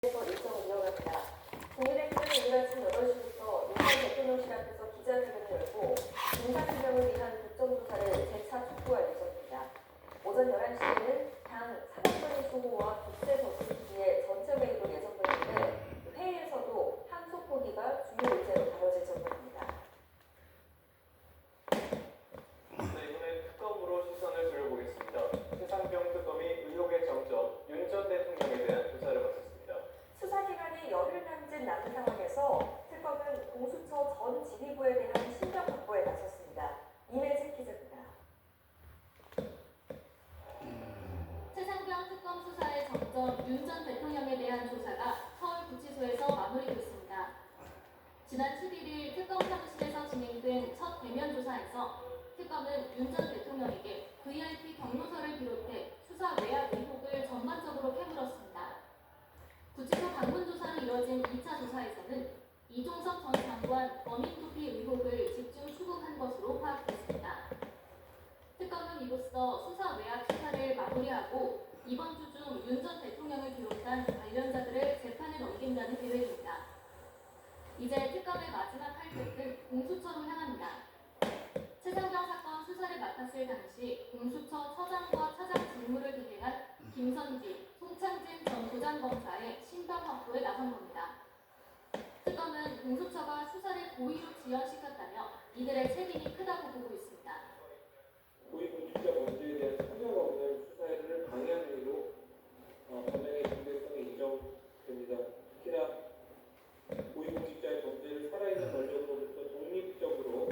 일정을 이어갑니다. 국민의힘은 오늘 아침 8시부터 윤석열 대통령실 앞에서 기자회견을 열고 인사규명을 위한 국정조사를 재차 촉구할 예정입니다. 오전 11시에는 당 사법적인 수호와 국세 저지기의 전체 회의도 예정돼 있는데 회의에서도 항소 포기가 주요 의제로 다뤄질 전망입니다. 이번에 특검으로 시선을 돌려보겠습니다. 최상병 특검이 의혹의 정점, 윤 전 대통령에 대한 조사를 마쳤습니다. 수사기간이 열흘 남짓 남은 상황에서 특검은 공수처 전 지휘부에 대한 신병 확보에 나섰습니다. 임혜진 기자입니다. 최상병 특검 수사의 정점, 윤 전 대통령에 대한 조사가 서울구치소에서 마무리됐습니다. 지난 11일 특검 사무실에서 진행된 첫 대면 조사에서 특검은 윤 전 대통령에게 VIP 경로서를 비롯해 수사 외압 의혹을 전반적으로 캐물었습니다. 구치소 방문 조사로 이뤄진 2차 조사에서는 이종석 전 장관 범인 도피 의혹을 집중 추궁한 것으로 파악됐습니다. 특검은 이로써 수사 외압 수사를 마무리하고 이번 주 중 윤 전 대통령을 비롯한 관련자들을 재판에 넘긴다는 계획입니다. 이제 특검의 마지막 할끝은 공수처로 향합니다. 최상병 사건 수사를 맡았을 당시 공수처 처장과 차장 직무를 대행한 김선지, 송창진 전 부장검사의 신병 확보에 나선 겁니다. 특검은 공수처가 수사를 고의로 지연시켰다며 이들의 책임이 크다고 보고 있습니다. 고위공직자 범죄에 대한 참여가 없는 수사를 방해한 행위로 범행의 중대성이 인정됩니다. 특히나 고위공직자의 범죄를 살아있는 권력으로부터 독립적으로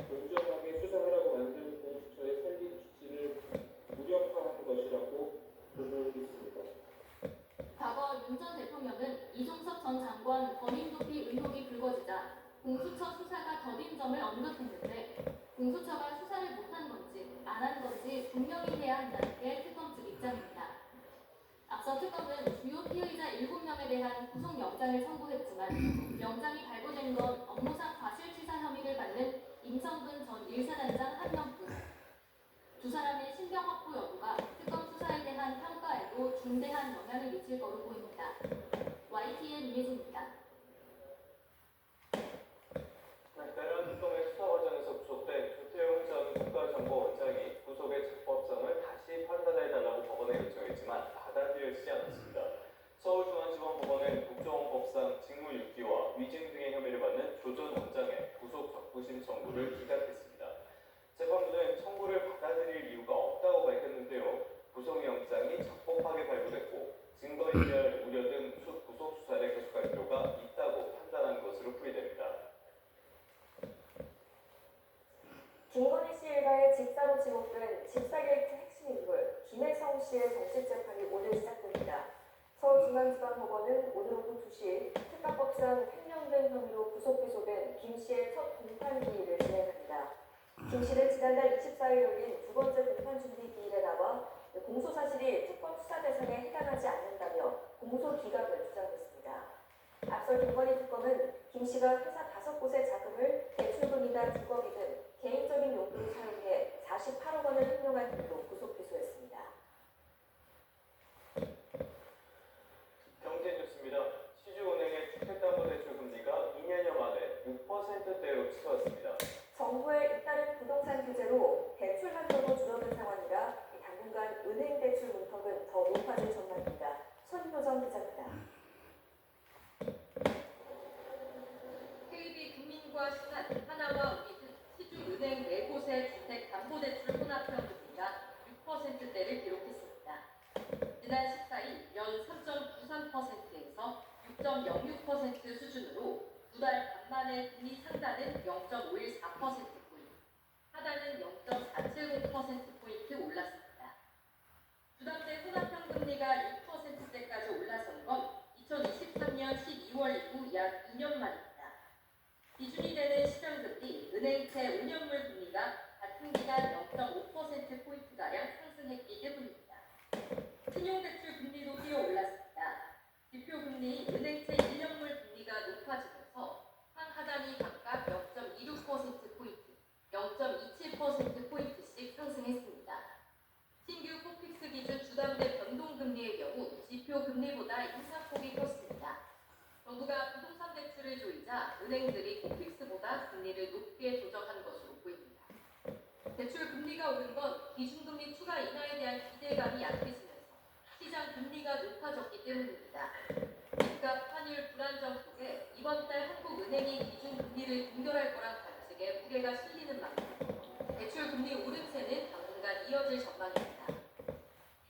공정하게 수사하라고 만든 공수처의 설립 취지를 무력화한 것이라고 보고 있습니다. 과거 윤 전 대통령은 이종석 전 장관 범인 도피 의혹이 불거지자 공수처 수사가 더딘 점을 언급했는데 공수처가 수사를 못한 건지 안 한 건지 분명히 해야 한다는 게 특검 측 입장입니다. 앞서 특검은 주요 피의자 7명에 대한 구속영장을 청구했지만 영장이 발부된 건 업무상 과실치사 혐의를 받는 임성근 전 1사단장 1명뿐. 두 사람의 신병 확보 여부가 특검 수사에 대한 평가에도 중대한 영향을 미칠 거로 보입니다. YTN 임혜진입니다. 따른 특검의 수사 과정에서 구속된 조태용 전 국가정보원장이 구속의 적법성을 다시 판단해달라고 법원에 요청했지만 받아들여지지 않았습니다. 서울중앙지방법원은 국정원법상 직무유기와 위증 등의 혐의를 받는 조 전 원장의 구속 적부심 청구를 기각했습니다. 재판부는 청구를 받아들일 이유가 없다고 밝혔는데요. 구속영장이 적법하게 발부됐고 증거인멸 우려 등 구속 수사를 계속할 필요가 있다고 판단한 것으로 풀이됩니다. 김건희 씨 일가의 집사로 지목된 집사게이트 핵심 인물 김혜성 씨의 정식 재판이 오늘 시작됩니다. 서울중앙지방법원은 오늘 오후 2시 특가법상 횡령 등 혐의로 구속 기소된 김 씨의 첫 공판 기일을 진행합니다. 김 씨는 지난달 24일 열린 두 번째 공판 준비 기일에 나와 공소 사실이 특검 수사 대상에 해당하지 않는다며 공소 기각을 주장했습니다. 앞서 김건희 특검은 김 씨가 회사 5곳의 자금을 대출금이나 주거비 등 개인적인 용도로 사용해 48억 원을 횡령한 혐의로 구속 기소했습니다. 경제 뉴스입니다. 시주은행의 주택담보대출 금리가 2년여 만에 6%대로 치솟았습니다. 정부의 잇따른 부동산 규제로 대출 한도도 줄어든 상황이라 당분간 은행 대출 문턱은 더 높아질 전망입니다. 손효정 기자입니다. KB국민과 신한, 하나와 우리 등 시중은행 4곳의 주택담보대출 혼합형 금리가 6%대를 기록했습니다. 지난 14일 연 3.93%에서 6.06% 수준으로 두 달 반 만에 금리 상단은 0.514%포인트, 하단은 0.470%포인트 올랐습니다. 주담대 혼합형 금리가 6%대까지 올라선 건 2023년 12월 이후 약 2년 만입니다. 기준이 되는 시장금리, 은행채 5년물 금리가 같은 기간 0.5%포인트가량 상승했기 때문입니다. 신용대출 금리도 뛰어올랐습니다. 지표금리, 은행채 1년물 금리가 높아지면서 상하단이 각각 0.26%포인트, 0.27%포인트씩 상승했습니다. 신규 코픽스 기준 주담대 변동금리의 경우 지표금리보다 인상폭이 컸습니다. 은행들이 코픽스보다 금리를 높게 조정한 것으로 보입니다. 대출 금리가 오른 건 기준금리 추가 인하에 대한 기대감이 약해지면서 시장 금리가 높아졌기 때문입니다. 집값 환율 불안정 속에 이번 달 한국은행이 기준금리를 동결할 거란 관측에 무게가 실리는 만큼 대출 금리 오름세는 당분간 이어질 전망입니다.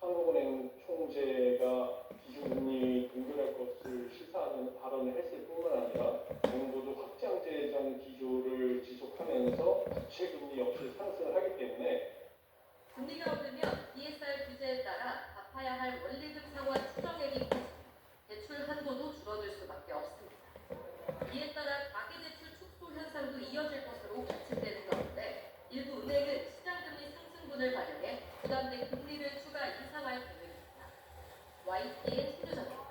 한국은행 총재가 기준금리 동결할 것을 시사하는 발언을 했을 뿐만 아니라 정부도 확장 재정 기조를 지속하면서 부채금리 역시 상승을 하기 때문에 금리가 오르면 DSR 규제에 따라 갚아야 할 원리금 상환 추정액이 커지고 대출 한도도 줄어들 수밖에 없습니다. 이에 따라 가계대출 축소 현상도 이어질 것으로 예측되는 가운데 일부 은행은 시장금리 상승분을 반영해 부담된 금리를 추가 인상할 계획입니다. YTN 신유정입니다.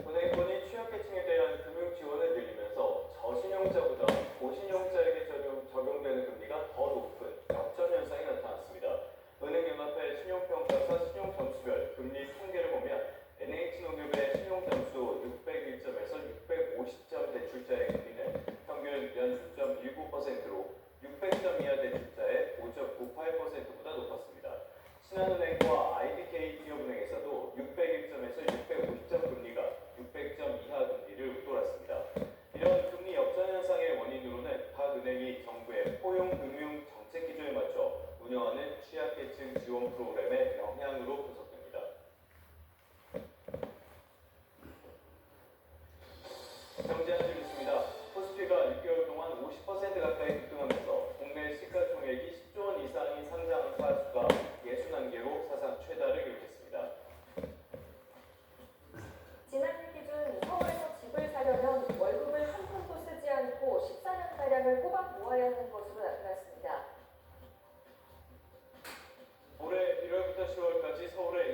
은행권이 취약계층에 대한 금융 지원을 늘리면서 저신용자보다 고신용자에게 적용되는 금리가 더 높은 역전 현상이 나타났습니다. 은행연합회 신용평가사 신용점수별 금리 통계를 보면 NH농협의 신용점수 601점에서 650점 대출자의 금리는 평균 연 6.19%로 600점 이하 대출자의 5.98%보다 높았습니다. 신한은행과 IBK 기업은행에서도 601점에서 650점 금리가 600점 이하 금리를 웃돌았습니다. 이런 금리 역전 현상의 원인으로는 각 은행이 정부의 포용 금융 정책 기조에 맞춰 운영하는 취약계층 지원 프로그램의 영향으로 분석됩니다. 경제 한 줄 있습니다. 코스피가 6개월 동안 50% 가까이 급등하면서 국내 시가총액이 10조 원 이상이 상장한 사수가 61개로 사상 최다를 기록했습니다. 지난해 기준 서울에서 집을 사려면 월급을 한 푼도 쓰지 않고 14년가량을 꼬박 모아야 하는 것으로 나타났습니다. 올해 1월부터 10월까지 서울의